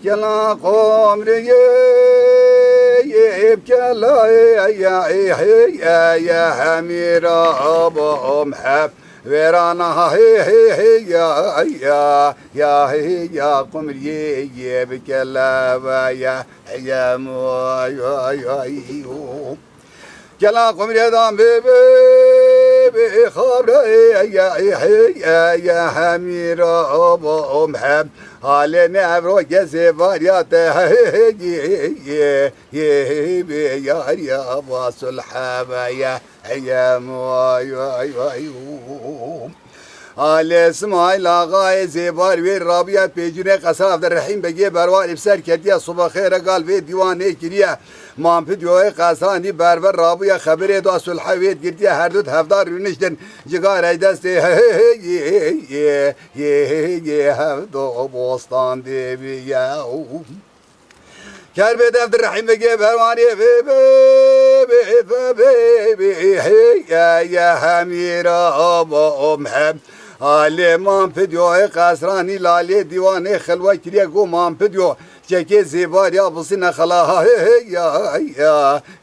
Gela komriye yebkela ya hamira abam hep verana ya komriye yebkela ya mu Gela komriye dam be khabra ya hamira abam hep Hale nevro gezi var ya te ye yar ya vasul haba ya Hale İsmail ağa ezibar ve Rabia pecüne kasavda rahim bege bervar ifser kediye subah khair gal ve divane giriye Mampid yoy kasani berber Rabia habere da sulh ve girdiye her dut hafdar ünüşten cigar eydeste ye havdo bostan devi ya Kerbet Abdurrahim bege bervani ya hamira abam hem Ale mampedyo kasrani lale divane xelva kiriye go mampedyo çeke zibar ya busina khala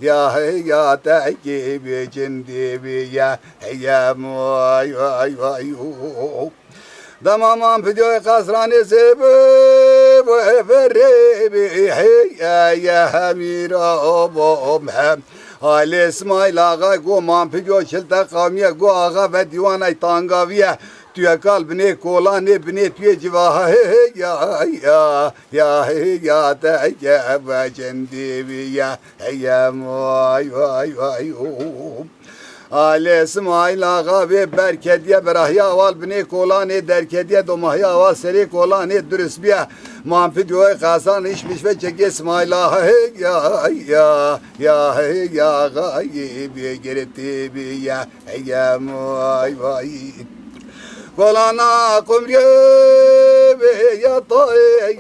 ya takibi cindi ya ay Dama mampedyo kasrani sebe ya hamira abam hem Ale İsmail ağa go mampedyo çilta kavmiye go ağa ve divanay tangaviye Tüye kalbine kola ne bine tüye civaha ya tecebe cendivi ya Ale İsmail ağa ve berkediye berahya val bine kola ne derkediye domahya val seri kola ne dürüsbiye Mampid yoy kasan işmiş ve çeke İsmail ağa ya gaybi girti bi ya Kolana kumriye ya ta'i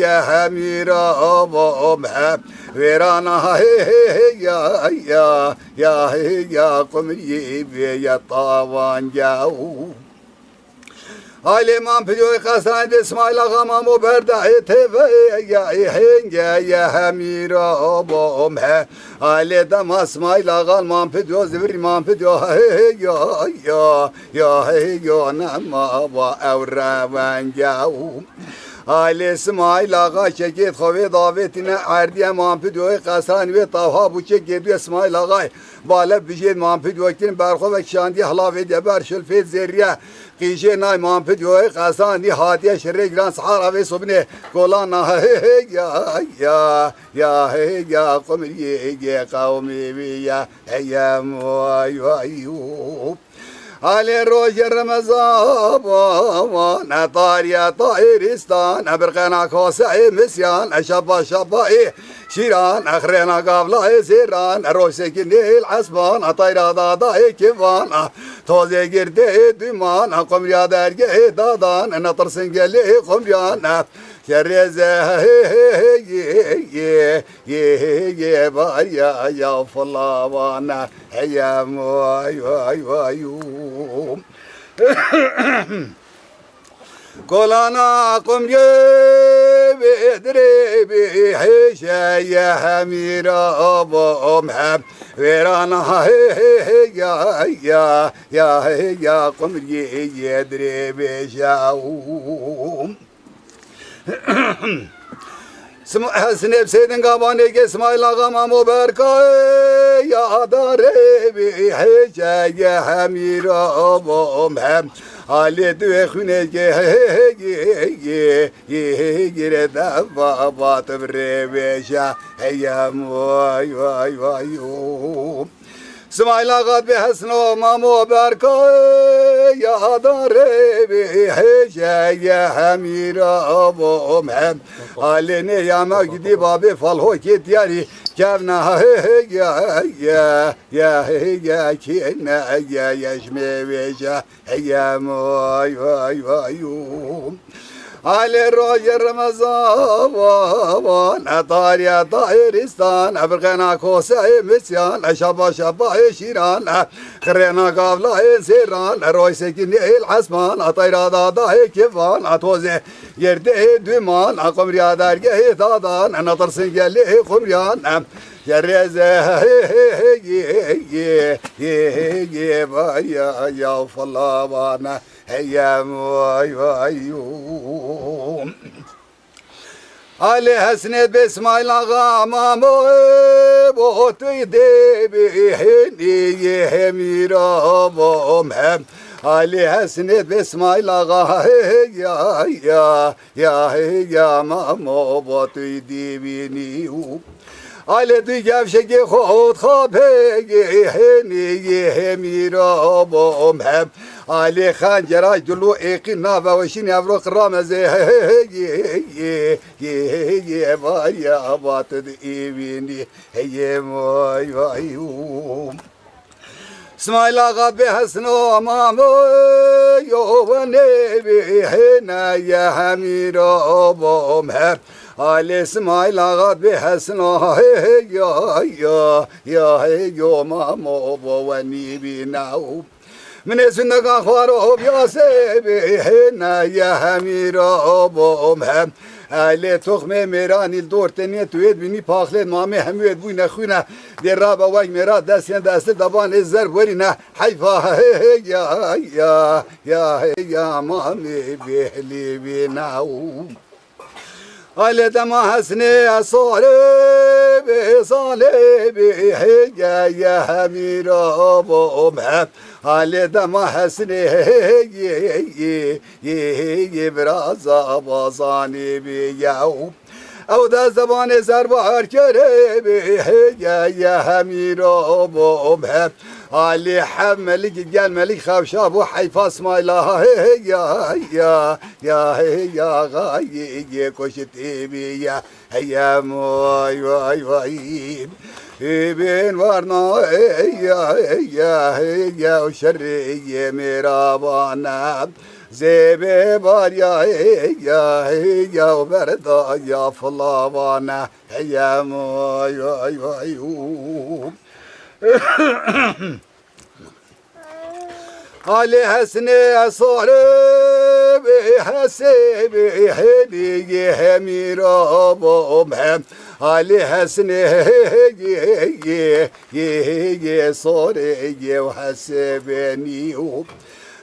ya hamira abam hep verana ya kumriye ya tavan ya Ali mampidyo kasan İsmail ağa mamu berda teve ya hamira abam he Ali dam İsmail ağa mampidyo zivir mampidyo ya nama va evravan ya Ali İsmail ağa çeket xove davetine erdiye mampidyo kasan ve tavha bu çeket İsmail ağa bale bijed mampidyo kin berxo ve şandi halave de ber şülfet zerriye Qîşê nay mampidyoyê qesanî hatiye şirê giran sihara vê sobinê kolana ya qumriyê qawmê wî ya Ali roje Ramazan Netariye Tahiristan Ebirqena kose misyan Şaba Şiran Ehrena gavla ziran Roşekin değil asban Atayra dağda kivan Toze girdi düman Komriya derge dadan Natırsın geli komriyan Kereze ye var ya falavana Heyem vay Kolana kumye vedrebi heşeye hamira abam hem verana ya kumye yedrebi şaum Snep seydin kabane ke İsmail ağa mamu berkay ya darebi heceye hamira abam hem Ali düve khuneke gire da baba tevrebeşa heyam vay İsmail ağa be hasno mamu berkay ya darebi heceye hamira abam hem Ali ne yana gidip abi falho ket yari kevna ya kine ya yaşme veja heyam vay Ali roy Ramazan Tariye Tahiristan Ebrgena Kose Misyan Şaba Şaba Şiran Kırena Gavla Siran Roy Sekin El Asman Atayrada Dahi Kivan Atoze Yerde Düman Akomriya Dergehi Dadan Natırsın Gelli Kumriyan Yereze ya fallavana heyyem vay vay Ali Hasnet Besmail Ağa Mahmud Bohtuyde bihini yehemiram hem Ali Hasnet Besmail Ağa ya Mahmud Bohtuyde bihini Ali du gevşeki khod khabegi heni hemirabom hem Ali khanjera julu eqina ve şin yavruk rameze ye var ya abat evini heyem vay vay İsmail Ağa be hasno amam yo ne be hena ya hemirabom hem Ali İsmail Ağa be hasno ya mamo bo ve ni binau من اسنك اخوارو بياسبي هنا يا هميرا بومهم Ali toxme merani dorteni tued bini paxle mame hemüet bu naxuna de raba vay mera dasen daste daban ezer verina hayfa ya mame behli binau Ali dema hasne asare be salebi ya hamira bomhem Ali dema hasne biraz abazani bi yav او ده زبان زربار کربی یا هميرا بومهم علي حملك قال ملك خفشاب وحيفا اسمايلا يا غاي كشت بي يا موي واي واي بين ورنا يا وشري ميرابانا زيبي بار يا وبردا يا فلاوانا يا موي واي واي علي حسني صاربي حسبي هدي هميرا بومهم علي حسني صاري وحسبني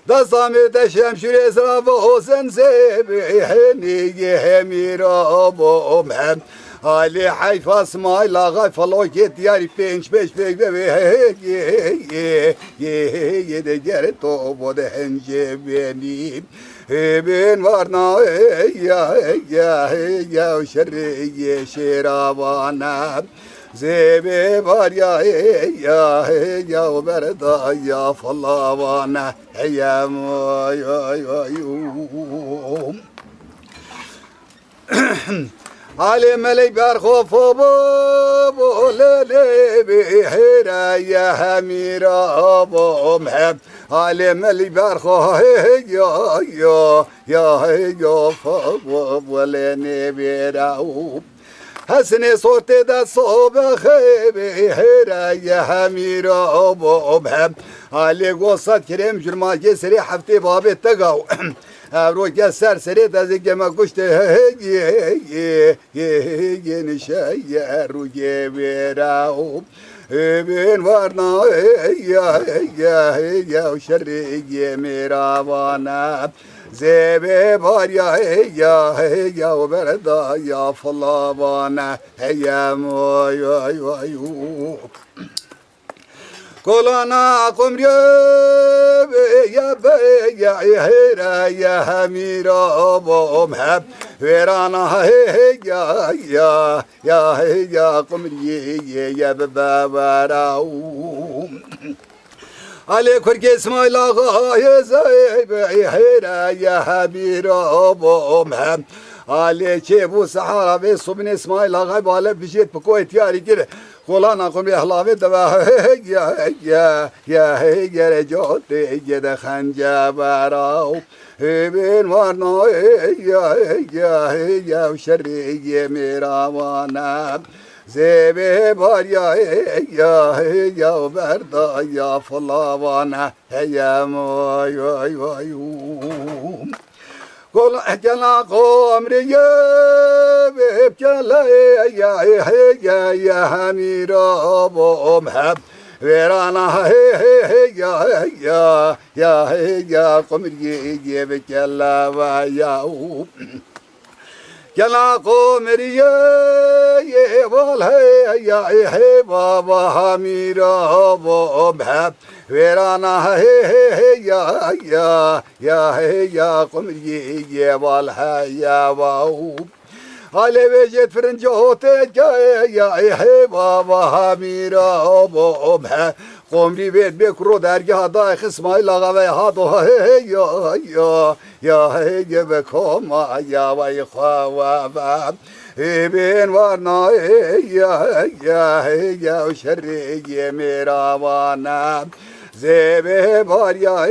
da zamete şemşire esrafı o sensebi heni hemira bomhem Ali Hayfa İsmail Ağa faloket yari penç beş bekle ve de geri tobo de hence benim ben varna ya şerri şeravana Zebe var ya berda ya fallavana heyyem ay Ali melek berhofu bu lele bi hera ya hamira bomhem Ali melek berhofu ya fa bu lene berau حسني صوتي دا صوبة خيبي هيرا يا هميرا بومهم علي قصة كريم جرما جسري حفتي بابي تقاو أبرو كسر سري تزيك ما قشت نشاي روجي بيراو بين ورنا يا وشري ميراوانا زيبي بار يا وبردا يا فلابانا هيا موي كولانا قمري يا هيرا يا هميرا بومهم ويرانا يا قمري يا ببابراو Ali Kurki İsmail Ağa Yezeybe Heyra Ya Habira Bomhem Ali Çebu Sahara ve Subin İsmail Ağa Bale Bişet Pukoyt Yari Gire Kulana Kumri Ahlavet Deva Ya Gere Jote Gede Khanca Barao Ben var na ya şerriye miravana Zebe var ya berda ya falavana Heyem vay vay vay Kol ekela komriye Bebkela ya hamirabom hep Verana ya komriye Bebkela ve ya Kela komriye Val ya baba hamirabom hep Verana ya komriye val ya vahu Alev jet fırıncı hote ya baba hamira bom he komri ver be kuro dergahda İsmail ağa ve hado ya be koma ya vay khava ben var na ya şerriye miravana Zebe var ya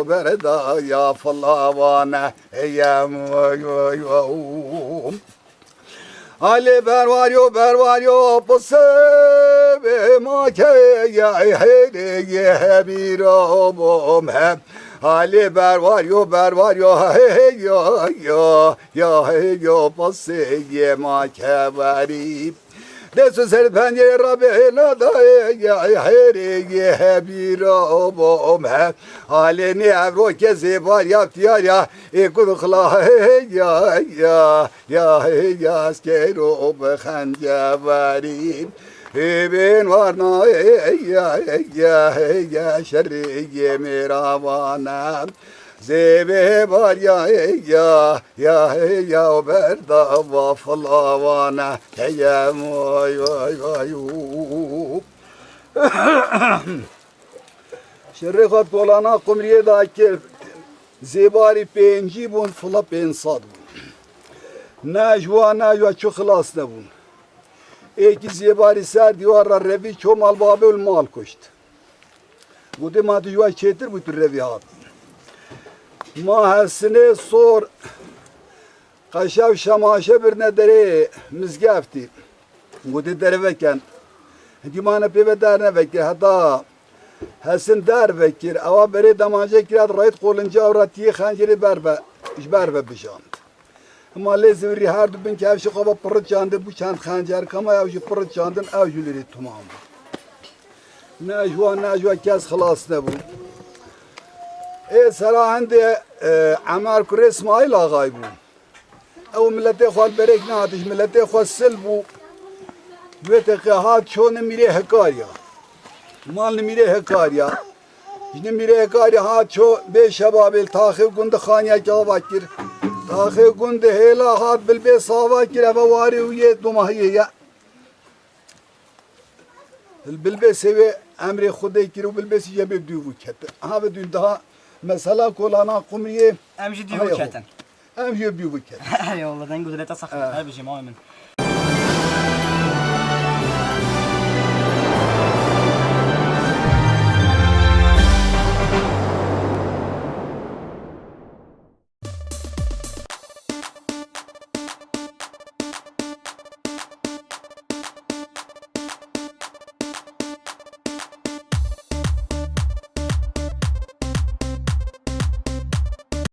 berda ya fallavana ya Ali ber var yo pasebe ma ke ya bir obom hep Ali ber var yo pasebe ma ke varip Desu ser pencere Rabbena da ya bir obom he halini evro kezi var yaptiyar ya kudukla ya askero bekhanca varim ben var na ya şerriye miravana Zebe var ya berda va falavana Heyem vay Şerrekat olana kumriye da ki zebari penci bun fula pensad bun Najwa çok hılas ne bun Eki zebari ser divarlar revi çomal babül mal koştu Bu de madü yuva çetir bu tür revi hat Mahesine sor Kaşav şamaşe bir nederi mizgafti Gudi derveken Dimane peve derne vekir hatta Hesin der vekir Ava beri damancı kirat rayet kolunca avratiye khanciri berbe bişand Ama lezivri her dubin kevşi kaba pırıt candı Bu çand khancar kama yavşi pırıt candın evcüleri tamam Najwa kes hılas ne bu Serahende Amar Kure İsmail ağay bu. O millete xwal berek ne atış millete xwal sil bu. Vete hat çone mire hekarya. Mal mire hekarya. Jine mire hekarya hat ço be şababel taxi gund khanya cavakir. Taxi gund hela hat bil be savakir ava vari uye dumahiye ya. Bilbe seve emri xude kiru bilbe si yebe duvu ket. Ha ve dün daha mesela kolana kumriye امشي ديو كاتن امجي بيو ket. اي والله دنقول لك تصح هذا بشي مؤمن